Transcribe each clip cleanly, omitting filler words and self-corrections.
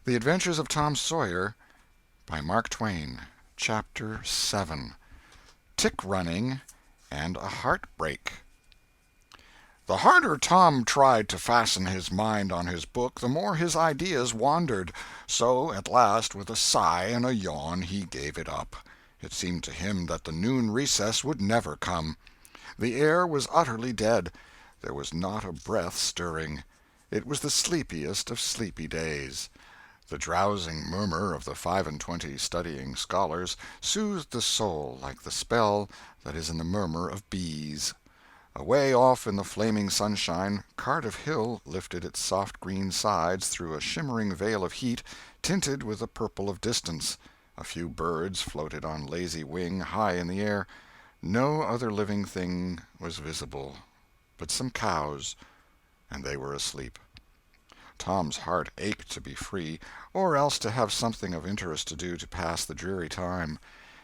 The Adventures of Tom Sawyer, by Mark Twain. Chapter 7. Tick-running and a Heartbreak. The harder Tom tried to fasten his mind on his book, the more his ideas wandered. So, at last, with a sigh and a yawn, he gave it up. It seemed to him that the noon recess would never come. The air was utterly dead. There was not a breath stirring. It was the sleepiest of sleepy days. The drowsing murmur of the 25 studying scholars soothed the soul like the spell that is in the murmur of bees. Away off in the flaming sunshine, Cardiff Hill lifted its soft green sides through a shimmering veil of heat, tinted with the purple of distance. A few birds floated on lazy wing high in the air. No other living thing was visible but some cows, and they were asleep. Tom's heart ached to be free, or else to have something of interest to do to pass the dreary time.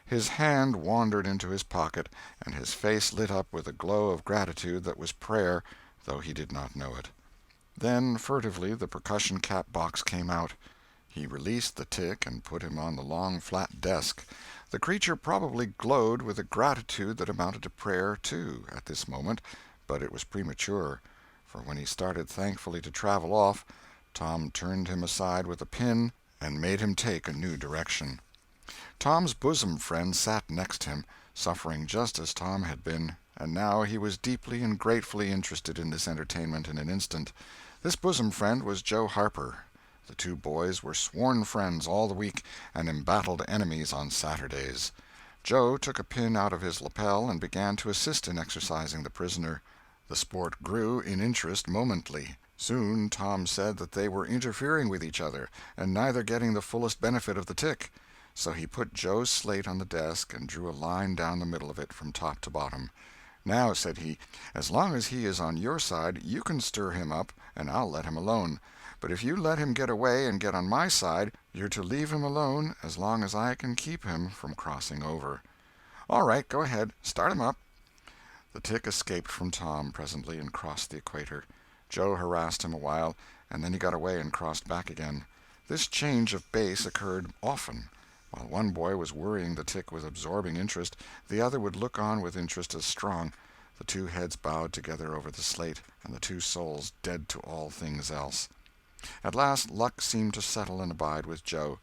His hand wandered into his pocket, and his face lit up with a glow of gratitude that was prayer, though he did not know it. Then, furtively, the percussion-cap box came out. He released the tick and put him on the long flat desk. The creature probably glowed with a gratitude that amounted to prayer, too, at this moment, but it was premature, for when he started thankfully to travel off, Tom turned him aside with a pin and made him take a new direction. Tom's bosom friend sat next him, suffering just as Tom had been, and now he was deeply and gratefully interested in this entertainment in an instant. This bosom friend was Joe Harper. The two boys were sworn friends all the week, and embattled enemies on Saturdays. Joe took a pin out of his lapel and began to assist in exercising the prisoner. The sport grew in interest momently. Soon Tom said that they were interfering with each other, and neither getting the fullest benefit of the tick. So he put Joe's slate on the desk and drew a line down the middle of it from top to bottom. "Now," said he, "as long as he is on your side, you can stir him up, and I'll let him alone. But if you let him get away and get on my side, you're to leave him alone as long as I can keep him from crossing over." "All right, go ahead. Start him up." The tick escaped from Tom presently and crossed the equator. Joe harassed him a while, and then he got away and crossed back again. This change of base occurred often. While one boy was worrying the tick with absorbing interest, the other would look on with interest as strong. The two heads bowed together over the slate, and the two souls dead to all things else. At last luck seemed to settle and abide with Joe.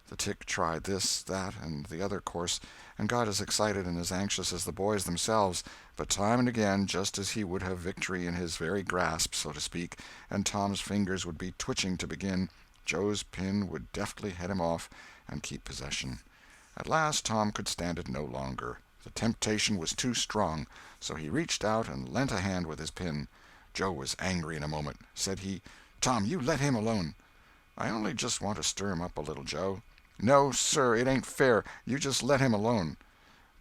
The tick tried this, that, and the other course, and got as excited and as anxious as the boys themselves, but time and again, just as he would have victory in his very grasp, so to speak, and Tom's fingers would be twitching to begin, Joe's pin would deftly head him off and keep possession. At last Tom could stand it no longer. The temptation was too strong, so he reached out and lent a hand with his pin. Joe was angry in a moment. Said he, "Tom, you let him alone." "I only just want to stir him up a little, Joe." "No, sir, it ain't fair. You just let him alone."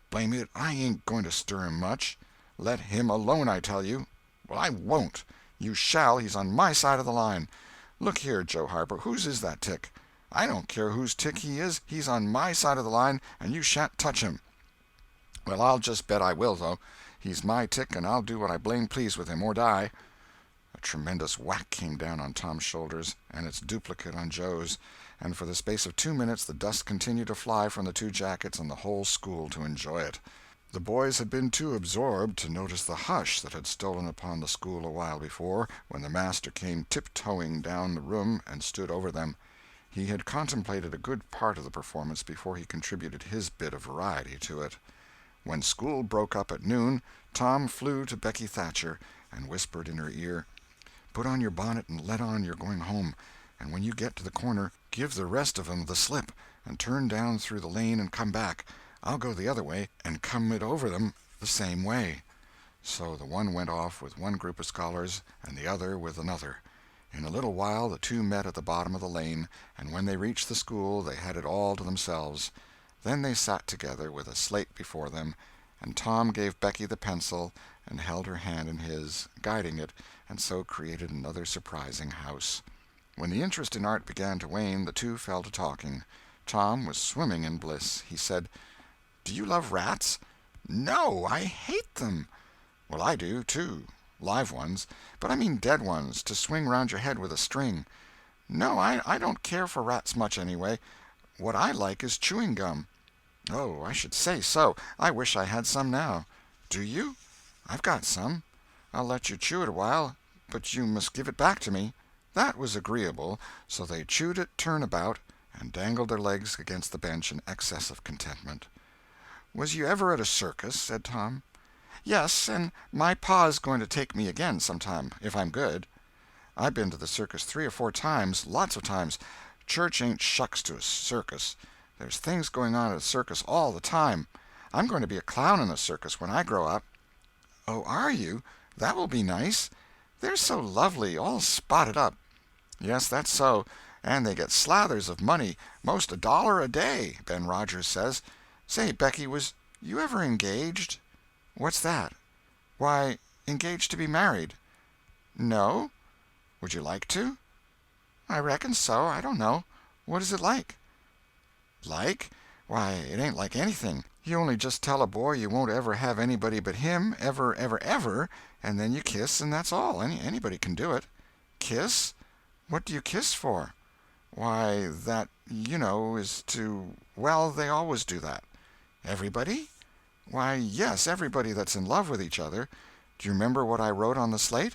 "Blame it, I ain't going to stir him much." "Let him alone, I tell you." "Well, I won't." "You shall. He's on my side of the line." "Look here, Joe Harper, whose is that tick?" "I don't care whose tick he is. He's on my side of the line, and you shan't touch him." "Well, I'll just bet I will, though. He's my tick, and I'll do what I blame please with him, or die." A tremendous whack came down on Tom's shoulders, and its duplicate on Joe's, and for the space of 2 minutes the dust continued to fly from the two jackets and the whole school to enjoy it. The boys had been too absorbed to notice the hush that had stolen upon the school a while before, when the master came tiptoeing down the room and stood over them. He had contemplated a good part of the performance before he contributed his bit of variety to it. When school broke up at noon, Tom flew to Becky Thatcher and whispered in her ear, "Put on your bonnet and let on you're going home, and when you get to the corner, give the rest of 'em the slip, and turn down through the lane and come back. I'll go the other way, and come it over them the same way." So the one went off with one group of scholars, and the other with another. In a little while the two met at the bottom of the lane, and when they reached the school they had it all to themselves. Then they sat together with a slate before them, and Tom gave Becky the pencil and held her hand in his, guiding it, and so created another surprising house. When the interest in art began to wane, the two fell to talking. Tom was swimming in bliss. He said, "Do you love rats?" "No, I hate them." "Well, I do, too. Live ones. But I mean dead ones, to swing round your head with a string." "No, I don't care for rats much, anyway. What I like is chewing gum." "Oh, I should say so. I wish I had some now." "Do you? I've got some. I'll let you chew it a while, but you must give it back to me." That was agreeable, so they chewed it turn about, and dangled their legs against the bench in excess of contentment. "Was you ever at a circus?" said Tom. "Yes, and my pa's going to take me again sometime, if I'm good. I've been to the circus 3 or 4 times, lots of times. Church ain't shucks to a circus. There's things going on at a circus all the time. I'm going to be a clown in a circus when I grow up." "Oh, are you? That will be nice. They're so lovely, all spotted up." "Yes, that's so. And they get slathers of money, most $1 a day, Ben Rogers says. Say, Becky, was you ever engaged?" "What's that?" "Why, engaged to be married." "No? Would you like to?" "I reckon so. I don't know. What is it like?" "Like? Why, it ain't like anything. You only just tell a boy you won't ever have anybody but him, ever, ever, ever, and then you kiss, and that's all. Anybody can do it." "Kiss? What do you kiss for?" "Why, that, is well, they always do that." "Everybody?" "Why, yes, everybody that's in love with each other. Do you remember what I wrote on the slate?"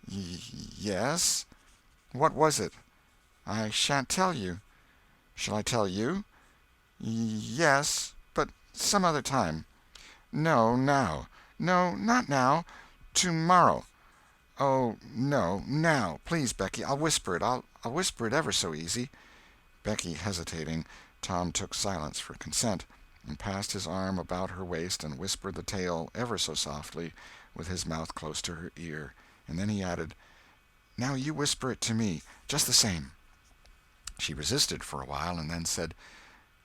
Yes." "What was it?" "I shan't tell you." "Shall I tell you?" Yes, but some other time." "No, now." "No, not now. Tomorrow." "Oh, no, now. Please, Becky, I'll whisper it. I'll whisper it ever so easy." Becky hesitating, Tom took silence for consent, and passed his arm about her waist and whispered the tale ever so softly, with his mouth close to her ear, and then he added, "Now you whisper it to me, just the same." She resisted for a while, and then said,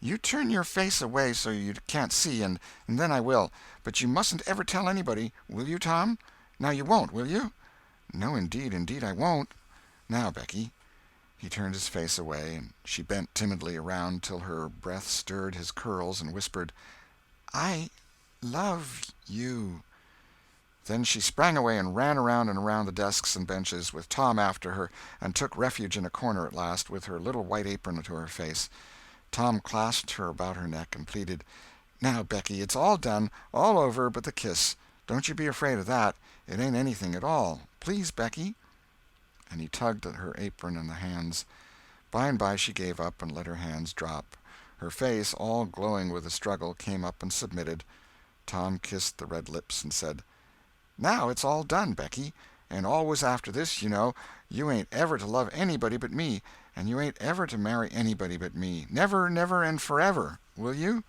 "You turn your face away so you can't see, and then I will. But you mustn't ever tell anybody. Will you, Tom? Now you won't, will you?" "No, indeed I won't. Now, Becky." He turned his face away, and she bent timidly around till her breath stirred his curls, and whispered, "I love you." Then she sprang away and ran around and around the desks and benches, with Tom after her, and took refuge in a corner at last, with her little white apron to her face. Tom clasped her about her neck and pleaded, "Now, Becky, it's all done, all over but the kiss. Don't you be afraid of that. It ain't anything at all. Please, Becky." And he tugged at her apron and the hands. By and by she gave up and let her hands drop. Her face, all glowing with the struggle, came up and submitted. Tom kissed the red lips and said, "Now it's all done, Becky, and always after this, you ain't ever to love anybody but me, and you ain't ever to marry anybody but me, never, never, and forever. Will you?"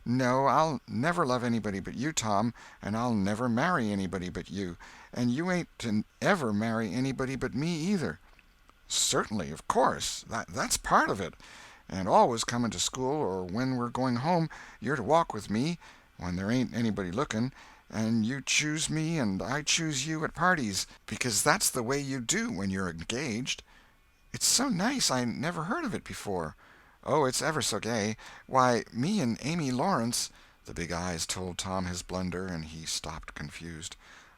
"No, I'll never love anybody but you, Tom, and I'll never marry anybody but you, and you ain't to ever marry anybody but me, either." "Certainly, of course. That's part of it. And always coming to school, or when we're going home, you're to walk with me, when there ain't anybody looking, and you choose me and I choose you at parties, because that's the way you do when you're engaged." "It's so nice. I never heard of it before." "Oh, it's ever so gay. Why, me and Amy Lawrence—" The big eyes told Tom his blunder, and he stopped confused.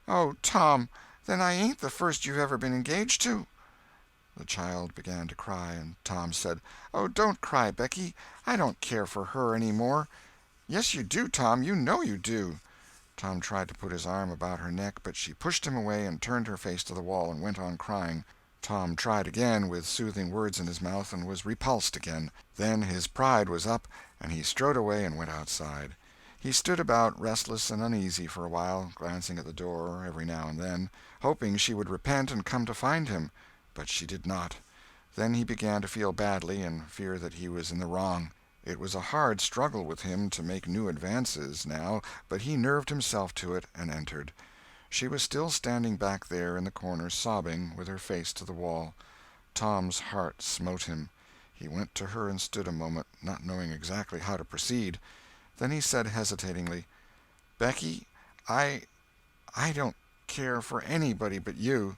"Oh, Tom, then I ain't the first you've ever been engaged to." The child began to cry, and Tom said, "Oh, don't cry, Becky. I don't care for her any more." "Yes, you do, Tom. You know you do." Tom tried to put his arm about her neck, but she pushed him away and turned her face to the wall and went on crying. Tom tried again, with soothing words in his mouth, and was repulsed again. Then his pride was up, and he strode away and went outside. He stood about, restless and uneasy, for a while, glancing at the door every now and then, hoping she would repent and come to find him. But she did not. Then he began to feel badly, and fear that he was in the wrong. It was a hard struggle with him to make new advances, now, but he nerved himself to it, and entered. She was still standing back there in the corner, sobbing, with her face to the wall. Tom's heart smote him. He went to her and stood a moment, not knowing exactly how to proceed. Then he said hesitatingly, "Becky, I don't care for anybody but you."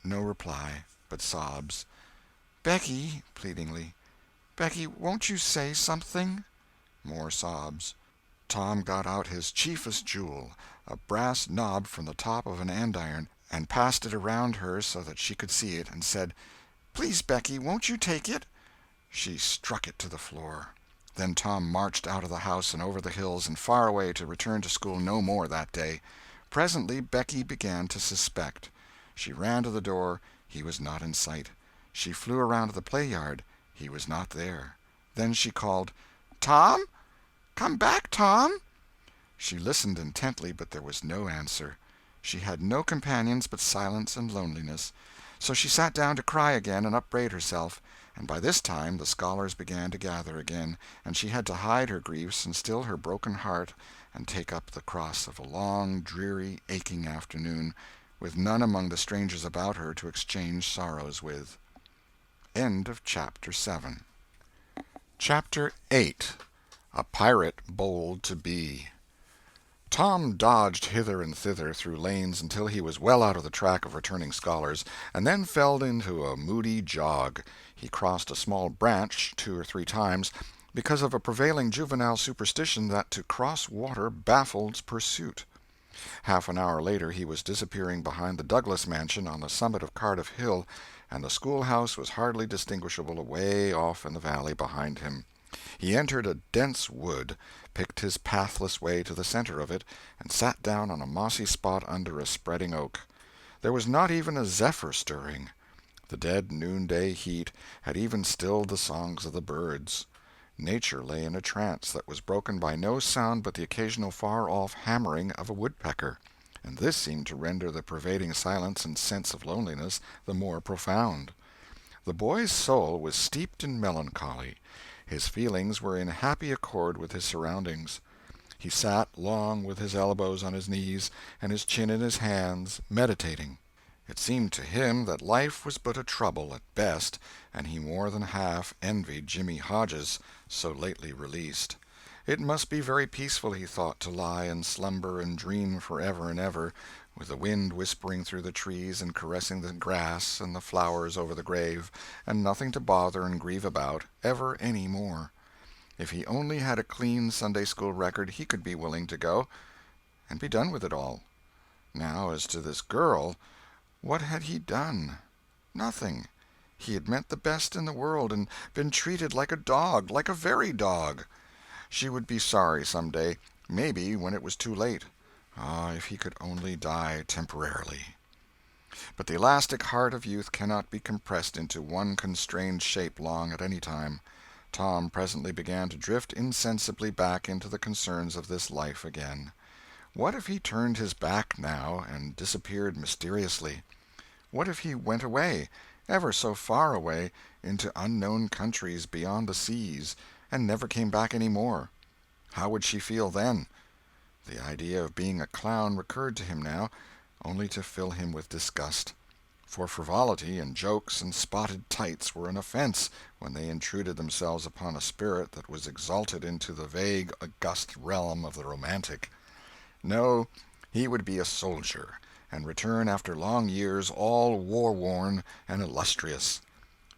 No reply, but sobs. "Becky," pleadingly, "Becky, won't you say something?" More sobs. Tom got out his chiefest jewel, a brass knob from the top of an andiron, and passed it around her so that she could see it, and said, Please, Becky, won't you take it?" She struck it to the floor. Then Tom marched out of the house and over the hills and far away to return to school no more that day. Presently Becky began to suspect. She ran to the door. He was not in sight. She flew around to the play-yard. He was not there. Then she called, "Tom? Come back, Tom!" She listened intently, but there was no answer. She had no companions but silence and loneliness. So she sat down to cry again and upbraid herself, and by this time the scholars began to gather again, and she had to hide her griefs and still her broken heart and take up the cross of a long, dreary, aching afternoon, with none among the strangers about her to exchange sorrows with. End of Chapter 7. Chapter 8. A Pirate Bold to Be. Tom dodged hither and thither through lanes until he was well out of the track of returning scholars, and then fell into a moody jog. He crossed a small branch 2 or 3 times, because of a prevailing juvenile superstition that to cross water baffles pursuit. Half an hour later he was disappearing behind the Douglas mansion on the summit of Cardiff Hill, and the schoolhouse was hardly distinguishable away off in the valley behind him. He entered a dense wood, picked his pathless way to the center of it, and sat down on a mossy spot under a spreading oak. There was not even a zephyr stirring. The dead noonday heat had even stilled the songs of the birds. Nature lay in a trance that was broken by no sound but the occasional far-off hammering of a woodpecker, and this seemed to render the pervading silence and sense of loneliness the more profound. The boy's soul was steeped in melancholy. His feelings were in happy accord with his surroundings. He sat long with his elbows on his knees and his chin in his hands, meditating. It seemed to him that life was but a trouble at best, and he more than half envied Jimmy Hodges, so lately released. It must be very peaceful, he thought, to lie and slumber and dream forever and ever, with the wind whispering through the trees and caressing the grass and the flowers over the grave, and nothing to bother and grieve about, ever any more. If he only had a clean Sunday-school record, he could be willing to go, and be done with it all. Now, as to this girl, what had he done? Nothing. He had meant the best in the world, and been treated like a dog, like a very dog. She would be sorry some day, maybe when it was too late. Ah, if he could only die temporarily. But the elastic heart of youth cannot be compressed into one constrained shape long at any time. Tom presently began to drift insensibly back into the concerns of this life again. What if he turned his back now and disappeared mysteriously? What if he went away, ever so far away, into unknown countries beyond the seas, and never came back any more? How would she feel then? The idea of being a clown recurred to him now, only to fill him with disgust. For frivolity and jokes and spotted tights were an offense when they intruded themselves upon a spirit that was exalted into the vague, august realm of the romantic. No, he would be a soldier, and return after long years all war-worn and illustrious.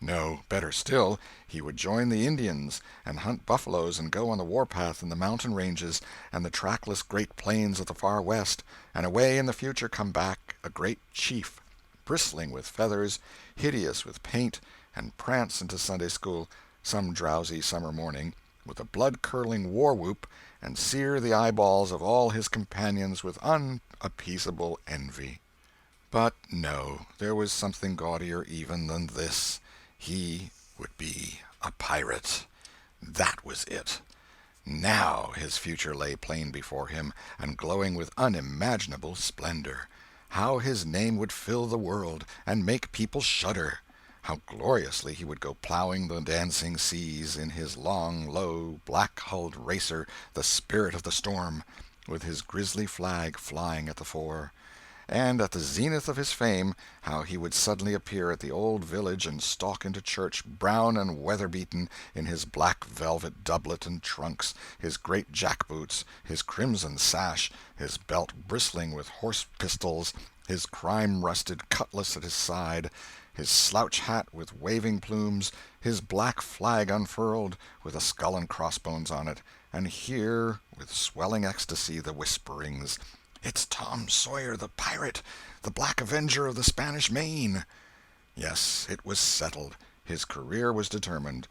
No, better still, he would join the Indians, and hunt buffaloes and go on the warpath in the mountain ranges and the trackless great plains of the far west, and away in the future come back a great chief, bristling with feathers, hideous with paint, and prance into Sunday school some drowsy summer morning, with a blood-curdling war-whoop, and sear the eyeballs of all his companions with unappeasable envy. But no, there was something gaudier even than this. He would be a pirate. That was it. Now his future lay plain before him, and glowing with unimaginable splendor. How his name would fill the world, and make people shudder! How gloriously he would go plowing the dancing seas in his long, low, black-hulled racer, the Spirit of the Storm, with his grisly flag flying at the fore. And at the zenith of his fame, how he would suddenly appear at the old village and stalk into church, brown and weather-beaten, in his black velvet doublet and trunks, his great jack-boots, his crimson sash, his belt bristling with horse-pistols, his crime-rusted cutlass at his side, his slouch hat with waving plumes, his black flag unfurled, with a skull and crossbones on it, and hear, with swelling ecstasy, the whisperings, "It's Tom Sawyer the pirate, the Black Avenger of the Spanish Main." Yes, it was settled. His career was determined.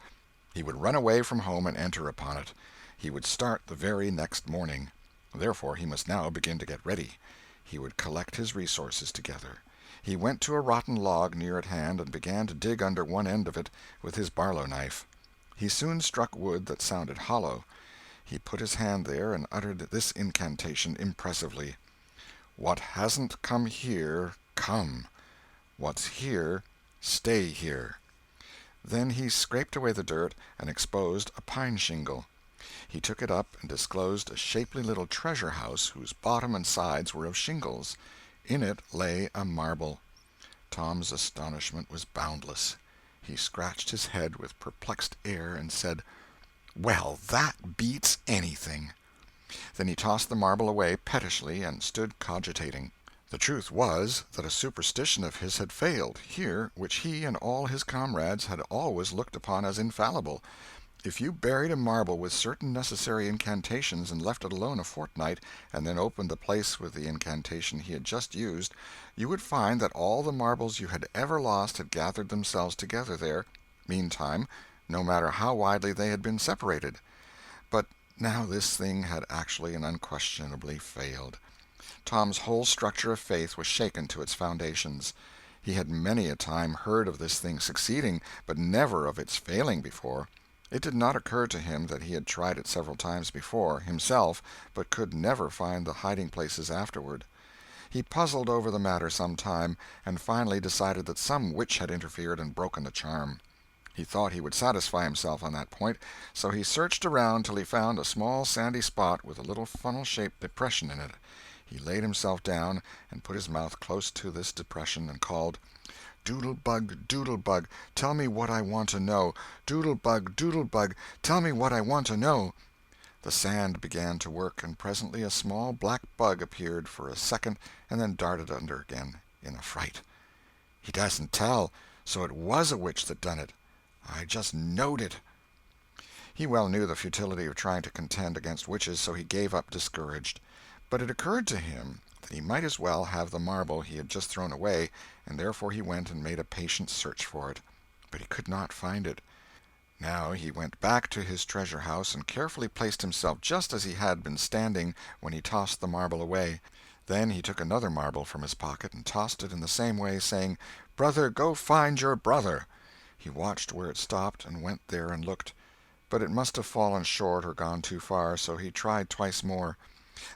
He would run away from home and enter upon it. He would start the very next morning. Therefore he must now begin to get ready. He would collect his resources together. He went to a rotten log near at hand and began to dig under one end of it with his barlow knife. He soon struck wood that sounded hollow. He put his hand there and uttered this incantation impressively: "What hasn't come here, come. What's here, stay here." Then he scraped away the dirt and exposed a pine shingle. He took it up and disclosed a shapely little treasure house whose bottom and sides were of shingles. In it lay a marble. Tom's astonishment was boundless. He scratched his head with perplexed air and said, "Well, that beats anything." Then he tossed the marble away pettishly and stood cogitating. The truth was that a superstition of his had failed, here, which he and all his comrades had always looked upon as infallible. If you buried a marble with certain necessary incantations and left it alone a fortnight, and then opened the place with the incantation he had just used, you would find that all the marbles you had ever lost had gathered themselves together there, meantime, no matter how widely they had been separated. But now this thing had actually and unquestionably failed. Tom's whole structure of faith was shaken to its foundations. He had many a time heard of this thing succeeding, but never of its failing before. It did not occur to him that he had tried it several times before, himself, but could never find the hiding-places afterward. He puzzled over the matter some time, and finally decided that some witch had interfered and broken the charm. He thought he would satisfy himself on that point, so he searched around till he found a small sandy spot with a little funnel-shaped depression in it. He laid himself down and put his mouth close to this depression and called, "Doodle-bug, doodle-bug, tell me what I want to know. Doodle-bug, doodle-bug, tell me what I want to know." The sand began to work, and presently a small black bug appeared for a second and then darted under again in a fright. "He doesn't tell, so it was a witch that done it. I just knowed it." He well knew the futility of trying to contend against witches, so he gave up discouraged. But it occurred to him that he might as well have the marble he had just thrown away, and therefore he went and made a patient search for it. But he could not find it. Now he went back to his treasure house and carefully placed himself just as he had been standing when he tossed the marble away. Then he took another marble from his pocket and tossed it in the same way, saying, "Brother, go find your brother." He watched where it stopped, and went there and looked. But it must have fallen short or gone too far, so he tried twice more.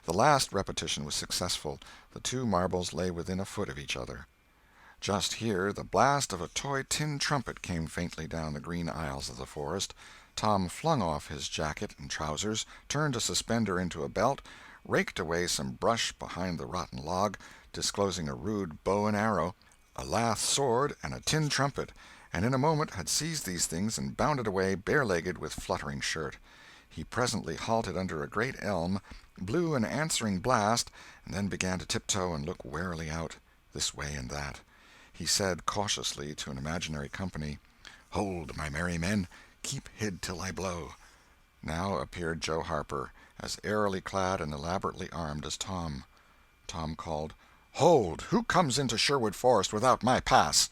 The last repetition was successful. The two marbles lay within a foot of each other. Just here the blast of a toy tin trumpet came faintly down the green aisles of the forest. Tom flung off his jacket and trousers, turned a suspender into a belt, raked away some brush behind the rotten log, disclosing a rude bow and arrow, a lath sword, and a tin trumpet, and in a moment had seized these things and bounded away bare-legged with fluttering shirt. He presently halted under a great elm, blew an answering blast, and then began to tiptoe and look warily out, this way and that. He said cautiously to an imaginary company, "Hold, my merry men, keep hid till I blow." Now appeared Joe Harper, as airily clad and elaborately armed as Tom. Tom called, "Hold! Who comes into Sherwood Forest without my pass?"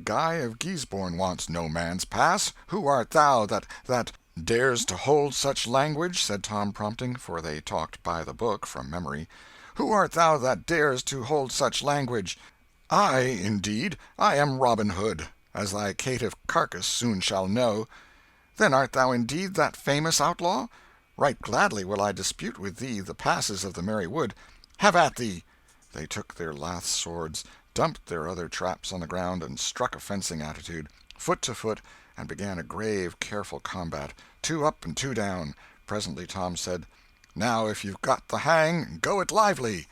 "Guy of Guisborne wants no man's pass. Who art thou that dares to hold such language?" said Tom, prompting, for they talked by the book from memory. "Who art thou that dares to hold such language?" "I, indeed. I am Robin Hood, as thy caitiff carcass soon shall know." "Then art thou indeed that famous outlaw? Right gladly will I dispute with thee the passes of the merry wood. Have at thee!" They took their lath swords, dumped their other traps on the ground, and struck a fencing attitude, foot to foot, and began a grave, careful combat, two up and two down. Presently Tom said, "Now if you've got the hang, go it lively."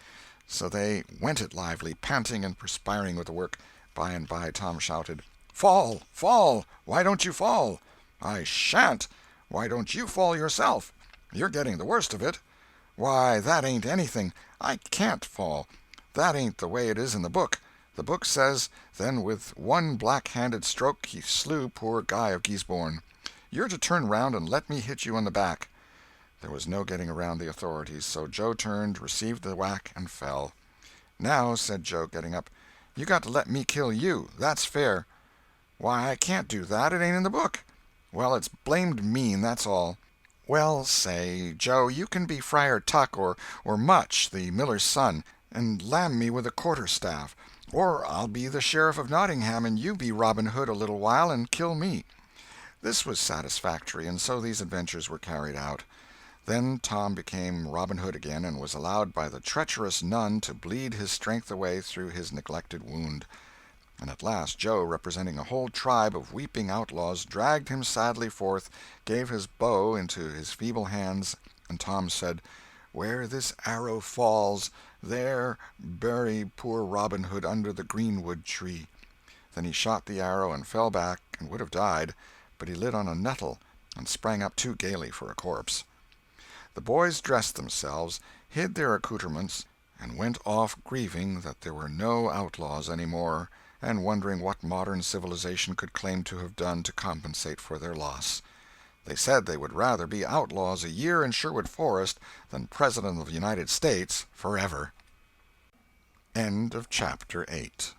So they went it lively, panting and perspiring with the work. By and by Tom shouted, "Fall! Fall! Why don't you fall?" "I shan't." "Why don't you fall yourself?" "You're getting the worst of it." "Why, that ain't anything. I can't fall. That ain't the way it is in the book. The book says, then with one black-handed stroke he slew poor Guy of Guisborne. You're to turn round and let me hit you on the back." There was no getting around the authorities, so Joe turned, received the whack, and fell. "Now," said Joe, getting up, "you got to let me kill you. That's fair." "Why, I can't do that. It ain't in the book." "Well, it's blamed mean, that's all." "Well, say, Joe, you can be Friar Tuck or Much, the miller's son, and lam me with a quarter-staff. Or I'll be the Sheriff of Nottingham, and you be Robin Hood a little while and kill me." This was satisfactory, and so these adventures were carried out. Then Tom became Robin Hood again, and was allowed by the treacherous nun to bleed his strength away through his neglected wound. And at last Joe, representing a whole tribe of weeping outlaws, dragged him sadly forth, gave his bow into his feeble hands, and Tom said, "Where this arrow falls, there bury poor Robin Hood under the greenwood tree." Then he shot the arrow and fell back and would have died, but he lit on a nettle and sprang up too gaily for a corpse. The boys dressed themselves, hid their accoutrements, and went off grieving that there were no outlaws any more, and wondering what modern civilization could claim to have done to compensate for their loss. They said they would rather be outlaws a year in Sherwood Forest than President of the United States forever. End of chapter 8.